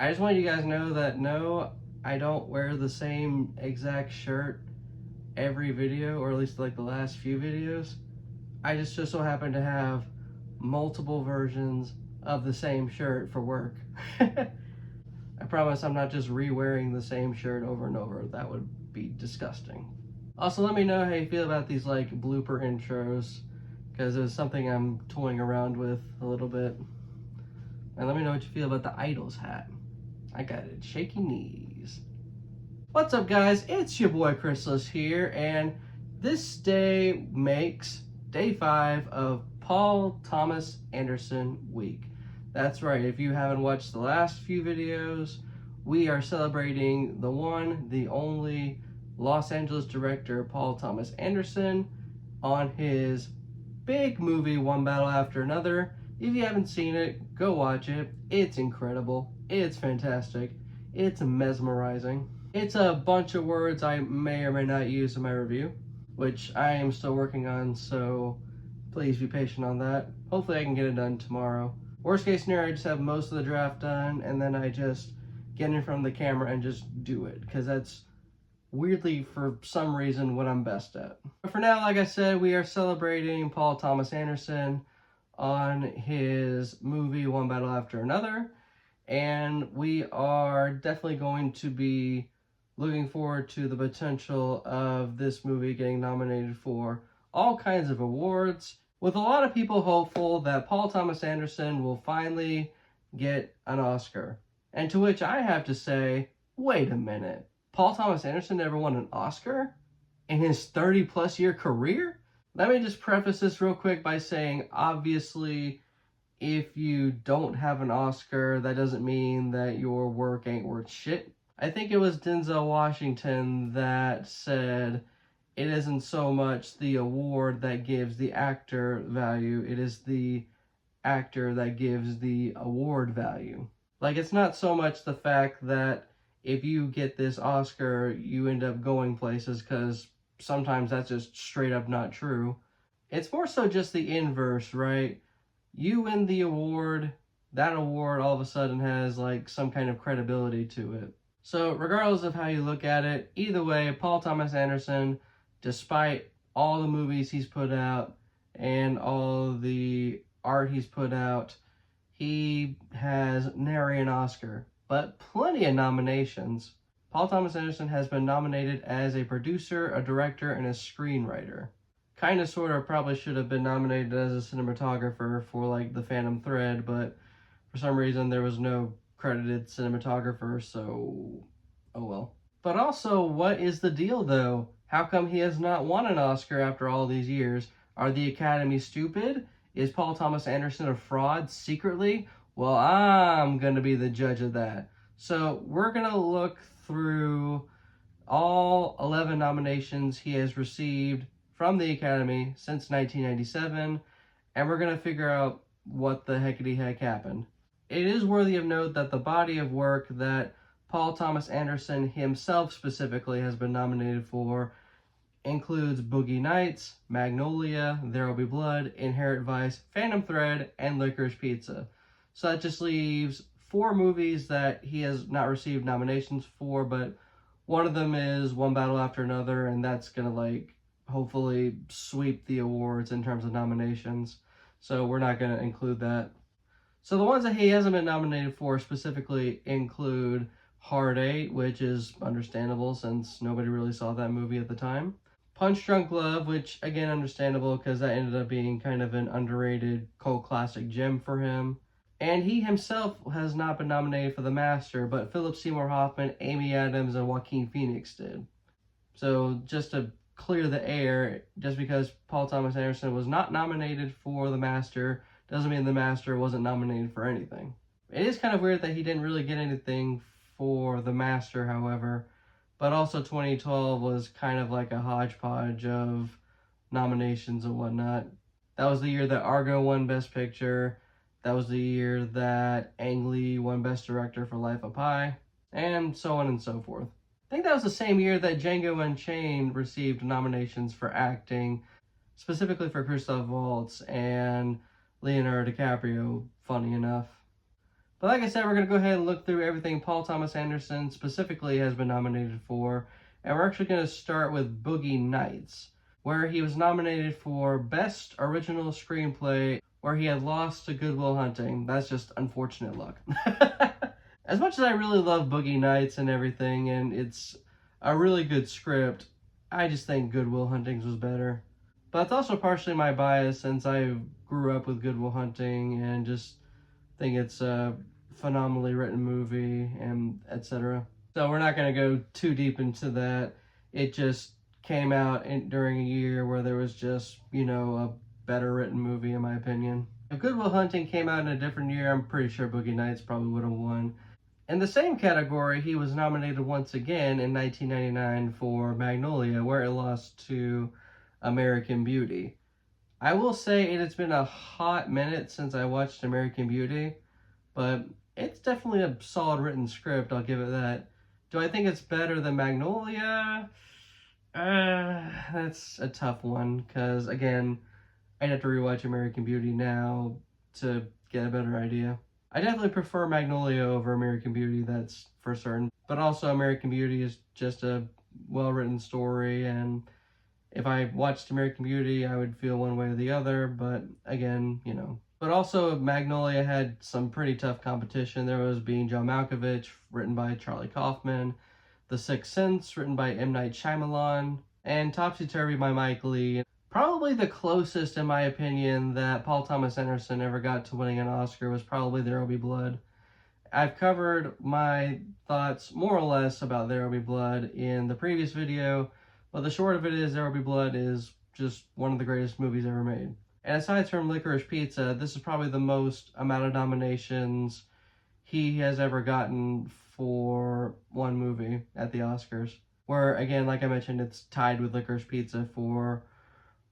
I just want you guys to know that no, I don't wear the same exact shirt every video, or at least like the last few videos. I just so happen to have multiple versions of the same shirt for work. I promise I'm not just re-wearing the same shirt over and over. That would be disgusting. Also, let me know how you feel about these like blooper intros, because it was something I'm toying around with a little bit. And let me know what you feel about the Idols hat. I got it. Shaky knees. What's up, guys? It's your boy Chrysalis here, and this day makes day 5 of Paul Thomas Anderson week. That's right, if you haven't watched the last few videos, we are celebrating the one, the only Los Angeles director Paul Thomas Anderson on his big movie One Battle After Another. If you haven't seen it, go watch it. It's incredible. It's fantastic. It's mesmerizing. It's a bunch of words I may or may not use in my review, which I am still working on, so please be patient on that. Hopefully I can get it done tomorrow. Worst case scenario, I just have most of the draft done, and then I just get in front of the camera and just do it, because that's weirdly, for some reason, what I'm best at. But for now, like I said, we are celebrating Paul Thomas Anderson on his movie One Battle After Another, and we are definitely going to be looking forward to the potential of this movie getting nominated for all kinds of awards, with a lot of people hopeful that Paul Thomas Anderson will finally get an Oscar. And to which I have to say, wait a minute. Paul Thomas Anderson never won an Oscar in his 30-plus year career? Let me just preface this real quick by saying, obviously, if you don't have an Oscar, that doesn't mean that your work ain't worth shit. I think it was Denzel Washington that said, it isn't so much the award that gives the actor value, it is the actor that gives the award value. Like, it's not so much the fact that if you get this Oscar, you end up going places, because sometimes that's just straight up not true. It's more so just the inverse, right? You win the award, that award all of a sudden has like some kind of credibility to it. So regardless of how you look at it, either way, Paul Thomas Anderson, despite all the movies he's put out and all the art he's put out, he has nary an Oscar, but plenty of nominations. Paul Thomas Anderson has been nominated as a producer, a director, and a screenwriter. Kind of, sort of, probably should have been nominated as a cinematographer for like The Phantom Thread, but for some reason there was no credited cinematographer, so oh well. But also, what is the deal though? How come he has not won an Oscar after all these years? Are the Academy stupid? Is Paul Thomas Anderson a fraud secretly? Well, I'm going to be the judge of that. So we're going to look through all 11 nominations he has received from the Academy since 1997, and we're going to figure out what the heckity heck happened. It is worthy of note that the body of work that Paul Thomas Anderson himself specifically has been nominated for includes Boogie Nights, Magnolia, There'll Be Blood, Inherent Vice, Phantom Thread, and Licorice Pizza. So that just leaves 4 movies that he has not received nominations for, but one of them is One Battle After Another, and that's gonna like hopefully sweep the awards in terms of nominations. So we're not gonna include that. So the ones that he hasn't been nominated for specifically include Hard 8, which is understandable since nobody really saw that movie at the time. Punch Drunk Love, which again understandable because that ended up being kind of an underrated cult classic gem for him. And he himself has not been nominated for The Master, but Philip Seymour Hoffman, Amy Adams, and Joaquin Phoenix did. So just to clear the air, just because Paul Thomas Anderson was not nominated for The Master doesn't mean The Master wasn't nominated for anything. It is kind of weird that he didn't really get anything for The Master, however, but also 2012 was kind of like a hodgepodge of nominations and whatnot. That was the year that Argo won Best Picture. That was the year that Ang Lee won Best Director for Life of Pi, and so on and so forth. I think that was the same year that Django Unchained received nominations for acting, specifically for Christoph Waltz and Leonardo DiCaprio, funny enough. But like I said, we're going to go ahead and look through everything Paul Thomas Anderson specifically has been nominated for. And we're actually going to start with Boogie Nights, where he was nominated for Best Original Screenplay, where he had lost to Good Will Hunting. That's just unfortunate luck. As much as I really love Boogie Nights and everything, and it's a really good script, I just think Good Will Hunting's was better. But it's also partially my bias since I grew up with Good Will Hunting and just think it's a phenomenally written movie and etc. So we're not going to go too deep into that. It just came out during a year where there was just, a better written movie in my opinion. If Good Will Hunting came out in a different year, I'm pretty sure Boogie Nights probably would have won. In the same category, he was nominated once again in 1999 for Magnolia, where it lost to American Beauty. I will say it has been a hot minute since I watched American Beauty, but it's definitely a solid written script, I'll give it that. Do I think it's better than Magnolia? That's a tough one, because again, I'd have to rewatch American Beauty now to get a better idea. I definitely prefer Magnolia over American Beauty, that's for certain. But also American Beauty is just a well-written story, and if I watched American Beauty, I would feel one way or the other, but again, But also, Magnolia had some pretty tough competition. There was Being John Malkovich, written by Charlie Kaufman, The Sixth Sense, written by M. Night Shyamalan, and Topsy Turvy by Mike Leigh. Probably the closest, in my opinion, that Paul Thomas Anderson ever got to winning an Oscar was probably There Will Be Blood. I've covered my thoughts, more or less, about There Will Be Blood in the previous video, but the short of it is There Will Be Blood is just one of the greatest movies ever made. And aside from Licorice Pizza, this is probably the most amount of nominations he has ever gotten for one movie at the Oscars. Where, again, like I mentioned, it's tied with Licorice Pizza for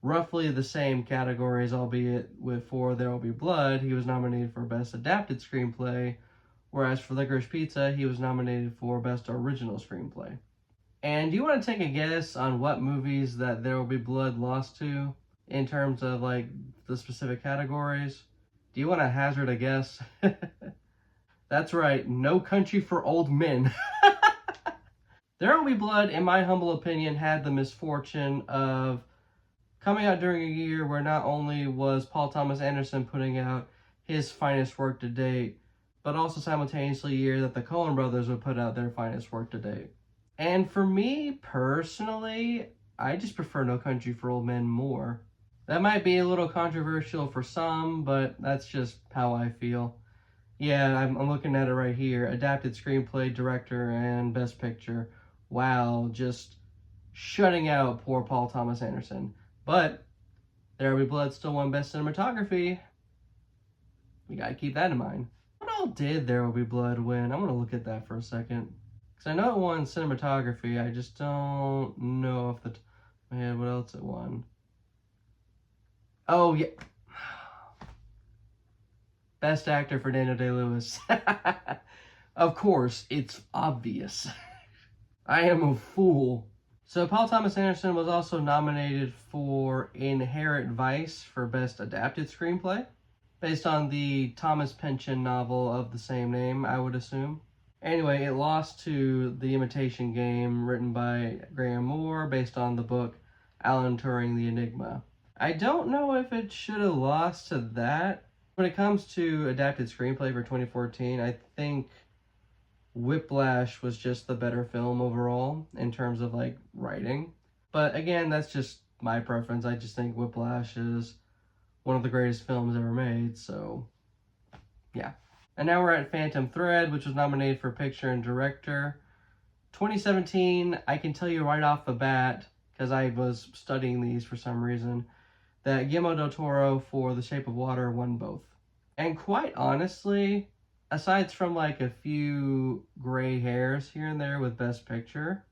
roughly the same categories, albeit for There Will Be Blood, he was nominated for Best Adapted Screenplay, whereas for Licorice Pizza, he was nominated for Best Original Screenplay. And do you want to take a guess on what movies that There Will Be Blood lost to in terms of the specific categories? Do you want to hazard a guess? That's right, No Country for Old Men. There Will Be Blood, in my humble opinion, had the misfortune of coming out during a year where not only was Paul Thomas Anderson putting out his finest work to date, but also simultaneously a year that the Coen brothers would put out their finest work to date. And for me, personally, I just prefer No Country for Old Men more. That might be a little controversial for some, but that's just how I feel. Yeah, I'm looking at it right here. Adapted Screenplay, Director, and Best Picture. Wow, just shutting out poor Paul Thomas Anderson. But There Will Be Blood still won Best Cinematography. We gotta keep that in mind. What all did There Will Be Blood win? I'm gonna look at that for a second. Because I know it won cinematography, I just don't know off the top of my head what else it won. Oh, yeah. Best Actor for Daniel Day-Lewis. Of course, it's obvious. I am a fool. So Paul Thomas Anderson was also nominated for Inherent Vice for Best Adapted Screenplay, based on the Thomas Pynchon novel of the same name, I would assume. Anyway, it lost to The Imitation Game, written by Graham Moore, based on the book Alan Turing the Enigma. I don't know if it should have lost to that. When it comes to adapted screenplay for 2014, I think Whiplash was just the better film overall in terms of writing. But again, that's just my preference. I just think Whiplash is one of the greatest films ever made, so yeah. And now we're at Phantom Thread, which was nominated for Picture and Director. 2017, I can tell you right off the bat, because I was studying these for some reason, that Guillermo del Toro for The Shape of Water won both. And quite honestly, aside from a few gray hairs here and there with Best Picture,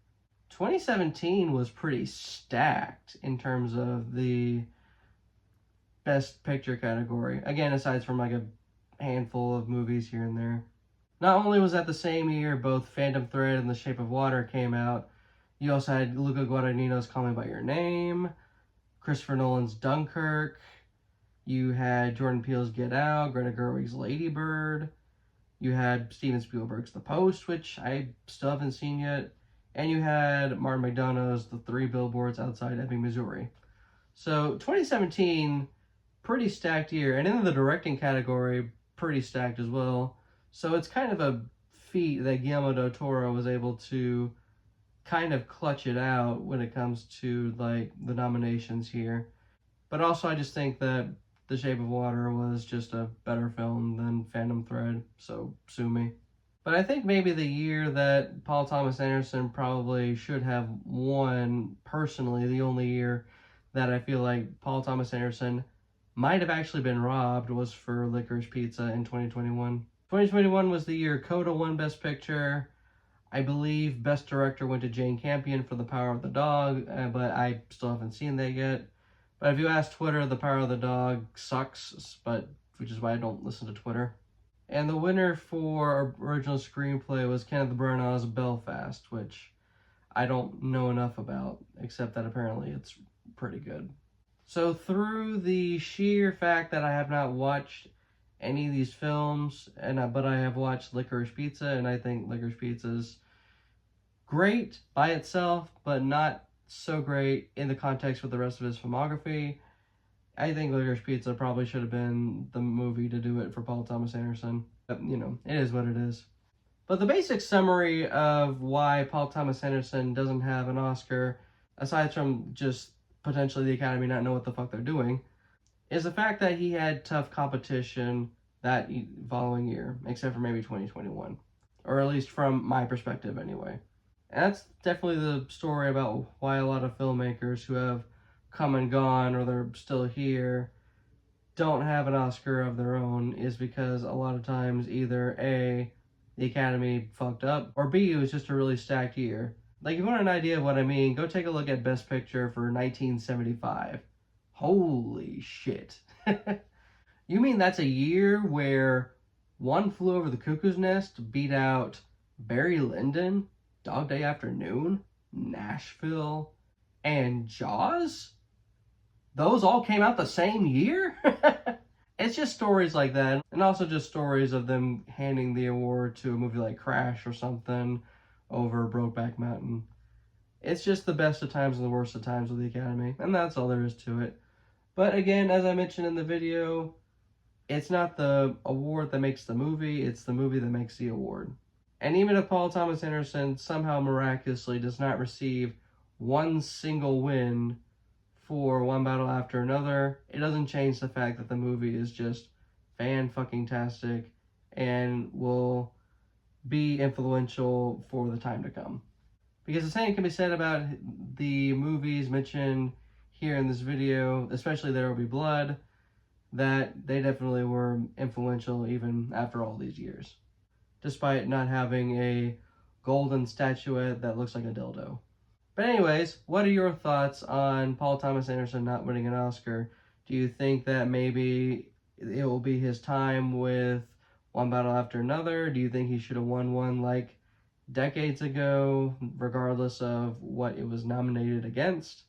2017 was pretty stacked in terms of the Best Picture category. Again, aside from a handful of movies here and there. Not only was that the same year both Phantom Thread and The Shape of Water came out, you also had Luca Guadagnino's Call Me By Your Name, Christopher Nolan's Dunkirk, you had Jordan Peele's Get Out, Greta Gerwig's Lady Bird, You had Steven Spielberg's The Post, which I still haven't seen yet. And you had Martin McDonagh's The Three Billboards Outside Ebbing, Missouri. So 2017, pretty stacked year. And in the directing category, pretty stacked as well. So it's kind of a feat that Guillermo del Toro was able to kind of clutch it out when it comes to like the nominations here. But also I just think that The Shape of Water was just a better film than Phantom Thread, so sue me. But I think maybe the year that Paul Thomas Anderson probably should have won, personally, the only year that I feel like Paul Thomas Anderson might have actually been robbed was for Licorice Pizza in 2021. 2021 was the year Coda won Best Picture. I believe Best Director went to Jane Campion for The Power of the Dog, but I still haven't seen that yet. But if you ask Twitter, The Power of the Dog sucks, which is why I don't listen to Twitter. And the winner for original screenplay was Kenneth Branagh's Belfast, which I don't know enough about, except that apparently it's pretty good. So through the sheer fact that I have not watched any of these films, but I have watched Licorice Pizza, and I think Licorice Pizza is great by itself, but not so great in the context with the rest of his filmography. I think Licorice Pizza probably should have been the movie to do it for Paul Thomas Anderson. But, you know, it is what it is. But the basic summary of why Paul Thomas Anderson doesn't have an Oscar, aside from just potentially the Academy not know what the fuck they're doing, is the fact that he had tough competition that following year, except for maybe 2021. Or at least from my perspective anyway. And that's definitely the story about why a lot of filmmakers who have come and gone, or they're still here, don't have an Oscar of their own, is because a lot of times either A, the Academy fucked up, or B, it was just a really stacked year. Like, if you want an idea of what I mean, go take a look at Best Picture for 1975. Holy shit. You mean that's a year where One Flew Over the Cuckoo's Nest beat out Barry Lyndon, Dog Day Afternoon, Nashville, and Jaws? Those all came out the same year? It's just stories like that, and also just stories of them handing the award to a movie like Crash or something over Brokeback Mountain. It's just the best of times and the worst of times with the Academy, and that's all there is to it. But again, as I mentioned in the video, it's not the award that makes the movie, it's the movie that makes the award. And even if Paul Thomas Anderson somehow miraculously does not receive one single win for One Battle After Another, it doesn't change the fact that the movie is just fan-fucking-tastic and will be influential for the time to come. Because the same can be said about the movies mentioned here in this video, especially There Will Be Blood, that they definitely were influential even after all these years, despite not having a golden statuette that looks like a dildo. But anyways, what are your thoughts on Paul Thomas Anderson not winning an Oscar? Do you think that maybe it will be his time with One Battle After Another? Do you think he should have won one like decades ago, regardless of what it was nominated against?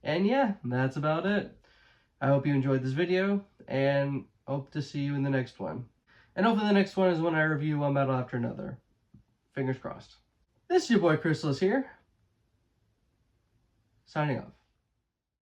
And yeah, that's about it. I hope you enjoyed this video, and hope to see you in the next one. And hopefully the next one is when I review One Battle After Another. Fingers crossed. This is your boy Chrysalis here, signing off.